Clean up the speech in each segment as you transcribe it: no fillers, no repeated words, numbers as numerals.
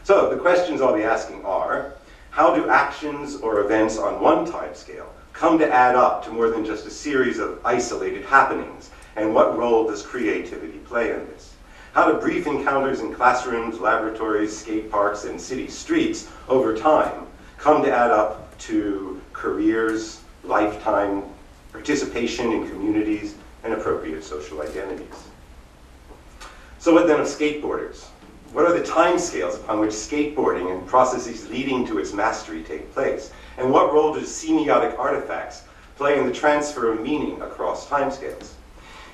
So the questions I'll be asking are, how do actions or events on one time scale come to add up to more than just a series of isolated happenings? And what role does creativity play in this? How do brief encounters in classrooms, laboratories, skate parks, and city streets over time come to add up to careers, lifetime participation in communities, and appropriate social identities? So what then of skateboarders? What are the timescales upon which skateboarding and processes leading to its mastery take place? And what role do semiotic artifacts play in the transfer of meaning across timescales?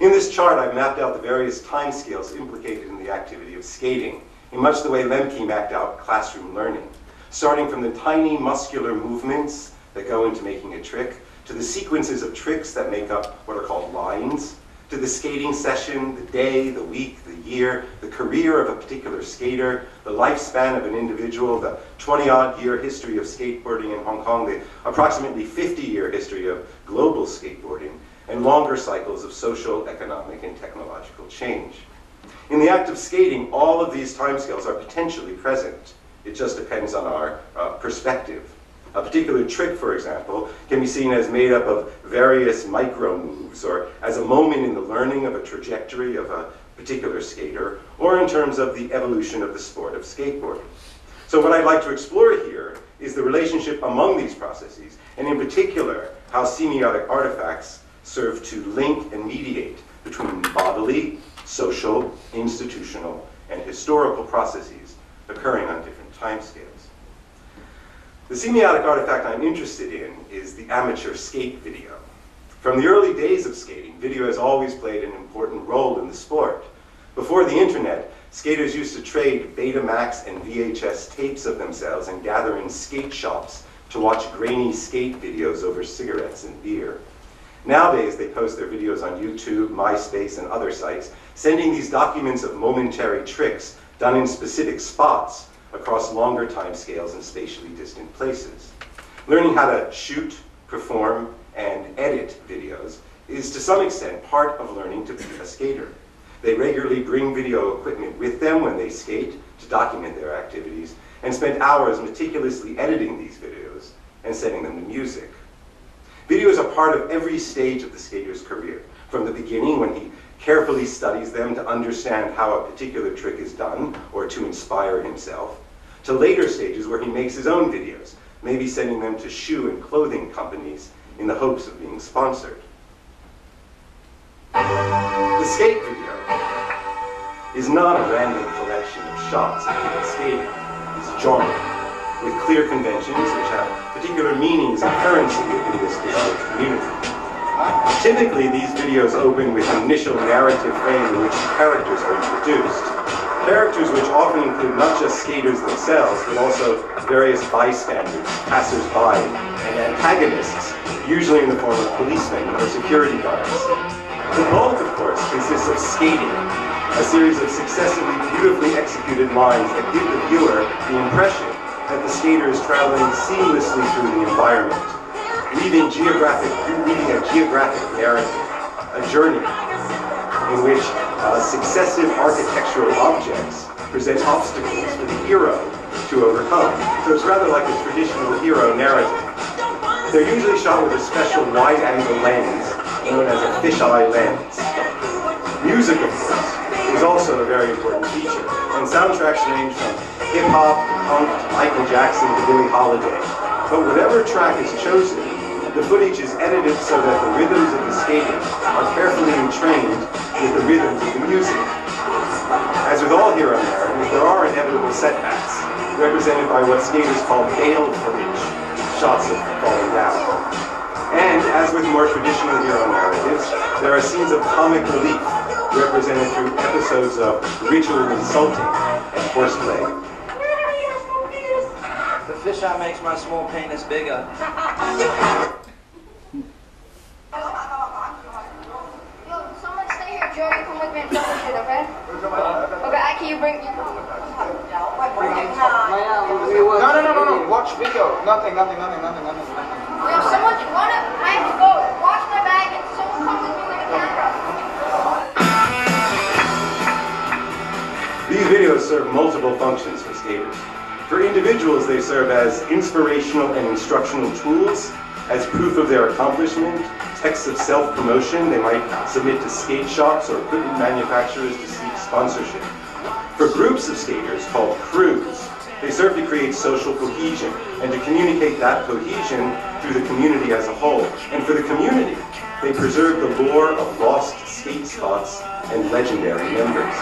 In this chart, I've mapped out the various timescales implicated in the activity of skating, in much the way Lemke mapped out classroom learning, starting from the tiny muscular movements that go into making a trick, to the sequences of tricks that make up what are called lines, to the skating session, the day, the week, the year, the career of a particular skater, the lifespan of an individual, the 20-odd-year history of skateboarding in Hong Kong, the approximately 50-year history of global skateboarding, and longer cycles of social, economic, and technological change. In the act of skating, all of these timescales are potentially present. It just depends on our perspective. A particular trick, for example, can be seen as made up of various micro moves, or as a moment in the learning of a trajectory of a particular skater, or in terms of the evolution of the sport of skateboarding. So what I'd like to explore here is the relationship among these processes, and in particular, how semiotic artifacts serve to link and mediate between bodily, social, institutional, and historical processes occurring on different timescales. The semiotic artifact I'm interested in is the amateur skate video. From the early days of skating, video has always played an important role in the sport. Before the internet, skaters used to trade Betamax and VHS tapes of themselves and gather in skate shops to watch grainy skate videos over cigarettes and beer. Nowadays, they post their videos on YouTube, MySpace, and other sites, sending these documents of momentary tricks done in specific spots across longer time scales and spatially distant places. Learning how to shoot, perform, and edit videos is to some extent part of learning to be a skater. They regularly bring video equipment with them when they skate to document their activities, and spend hours meticulously editing these videos and setting them to music. Video is a part of every stage of the skater's career, from the beginning when he carefully studies them to understand how a particular trick is done or to inspire himself, to later stages where he makes his own videos, maybe sending them to shoe and clothing companies in the hopes of being sponsored. The skate video is not a random collection of shots of people skating. It's genre, with clear conventions which have particular meanings and currency within this digital community. Typically, these videos open with an initial narrative frame in which characters are introduced. Characters which often include not just skaters themselves, but also various bystanders, passers-by, and antagonists, usually in the form of policemen or security guards. The bulk, of course, consists of skating, a series of successively beautifully executed lines that give the viewer the impression that the skater is traveling seamlessly through the environment, weaving a geographic narrative, a journey in which successive architectural objects present obstacles for the hero to overcome. So it's rather like a traditional hero narrative. They're usually shot with a special wide-angle lens known as a fisheye lens. Music, of course, is also a very important feature, and soundtracks range from hip-hop, punk, to Michael Jackson, to Billie Holiday. But whatever track is chosen, the footage is edited so that the rhythms of the skating are carefully entrained with the rhythms of the music. As with all hero narratives, there are inevitable setbacks, represented by what skaters call bail footage, shots of falling down. And as with more traditional hero narratives, there are scenes of comic relief, represented through episodes of ritual insulting and horseplay. The fisheye makes my small penis bigger. Joey, come with me and film the shit, okay? Okay, can you bring... No. Watch video. Nothing. Yo, someone, I have to go wash my bag and someone come with me with a camera. These videos serve multiple functions for skaters. For individuals, they serve as inspirational and instructional tools, as proof of their accomplishment, texts of self-promotion. They might submit to skate shops or equipment manufacturers to seek sponsorship. For groups of skaters, called crews, they serve to create social cohesion and to communicate that cohesion through the community as a whole. And for the community, they preserve the lore of lost skate spots and legendary members.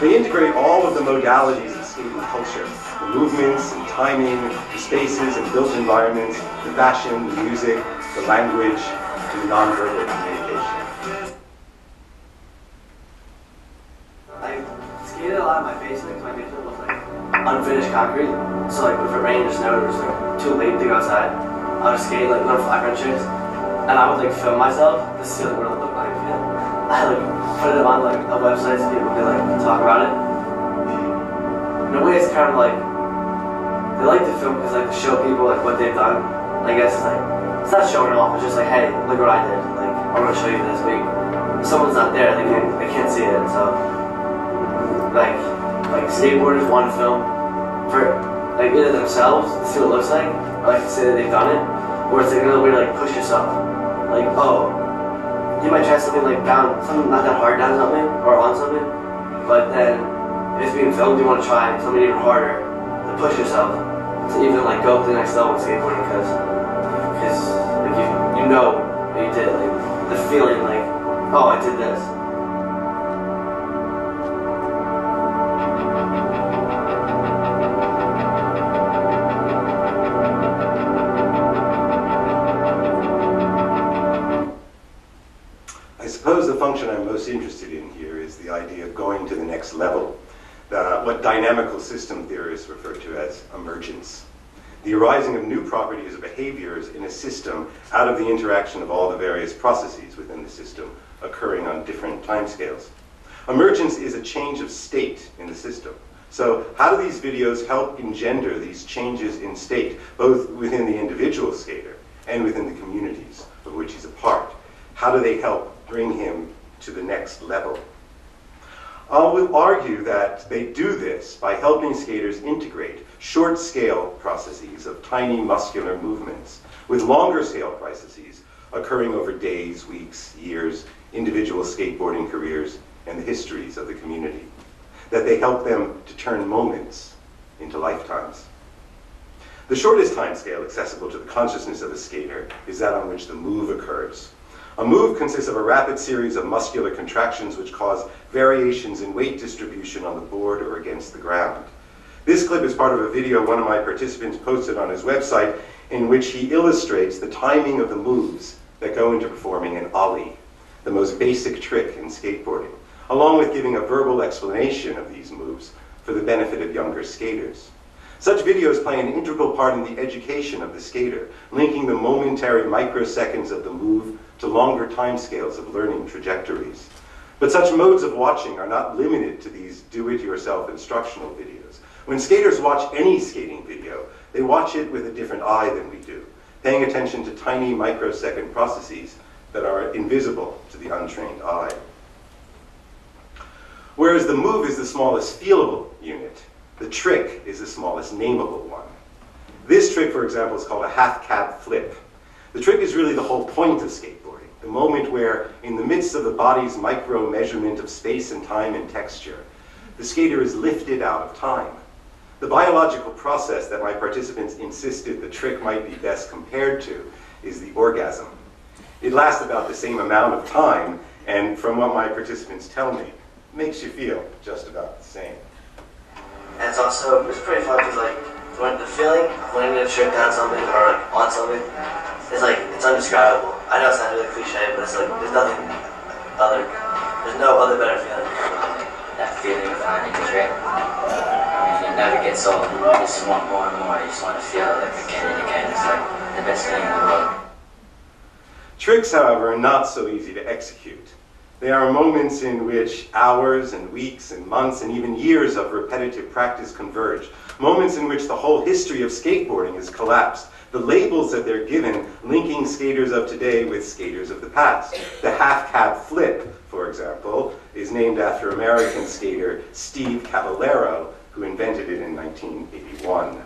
They integrate all of the modalities of skating culture, the movements and timing, the spaces and built environments, the fashion, the music, the language, and the nonverbal communication. I skated a lot in my basement because my basement was like unfinished concrete. So like if it rained or snowed or it was like too late to go outside, I would skate like little flat ground tricks. And I would like film myself to see like what it looked like. Yeah. I like put it on like a website so people could like talk about it. In a way, it's kind of like they like to film because like to show people like what they've done. I guess it's like it's not showing off. It's just like, hey, look what I did. Like I'm gonna show you this week. If someone's not there, they can't see it. So like skateboarders want to film for like either themselves to see what it looks like, or like to say that they've done it, or it's like another way to like push yourself. Like, oh, you might try something like down, something not that hard down something, or on something, but then if it's being filmed, you want to try something even harder to push yourself to even like go up to the next level with skateboarding, because like you know what you did, like the feeling like, oh, I did this. I suppose the function I'm most interested in here is the idea of going to the next level, what dynamical system theorists refer to as emergence. The arising of new properties or behaviors in a system out of the interaction of all the various processes within the system occurring on different timescales. Emergence is a change of state in the system. So how do these videos help engender these changes in state, both within the individual skater and within the communities of which he's a part? How do they help bring him to the next level? I will argue that they do this by helping skaters integrate short-scale processes of tiny muscular movements with longer-scale processes occurring over days, weeks, years, individual skateboarding careers, and the histories of the community. That they help them to turn moments into lifetimes. The shortest time scale accessible to the consciousness of a skater is that on which the move occurs. A move consists of a rapid series of muscular contractions which cause variations in weight distribution on the board or against the ground. This clip is part of a video one of my participants posted on his website in which he illustrates the timing of the moves that go into performing an ollie, the most basic trick in skateboarding, along with giving a verbal explanation of these moves for the benefit of younger skaters. Such videos play an integral part in the education of the skater, linking the momentary microseconds of the move to longer timescales of learning trajectories. But such modes of watching are not limited to these do-it-yourself instructional videos. When skaters watch any skating video, they watch it with a different eye than we do, paying attention to tiny microsecond processes that are invisible to the untrained eye. Whereas the move is the smallest feelable unit, the trick is the smallest nameable one. This trick, for example, is called a half-cab flip. The trick is really the whole point of skateboarding, the moment where, in the midst of the body's micro-measurement of space and time and texture, the skater is lifted out of time. The biological process that my participants insisted the trick might be best compared to is the orgasm. It lasts about the same amount of time, and from what my participants tell me, makes you feel just about the same. And it's pretty fun because like when the feeling of landing a trick down something or like, on something is like it's undescribable. I know it sounds really cliche, but it's like there's no other better feeling. That feeling of landing a trick. I mean, it never gets old. You just want more and more. You just want to feel it like again and again. It's like the best feeling in the world. Tricks, however, are not so easy to execute. They are moments in which hours and weeks and months and even years of repetitive practice converge. Moments in which the whole history of skateboarding is collapsed. The labels that they're given linking skaters of today with skaters of the past. The half-cab flip, for example, is named after American skater Steve Caballero, who invented it in 1981.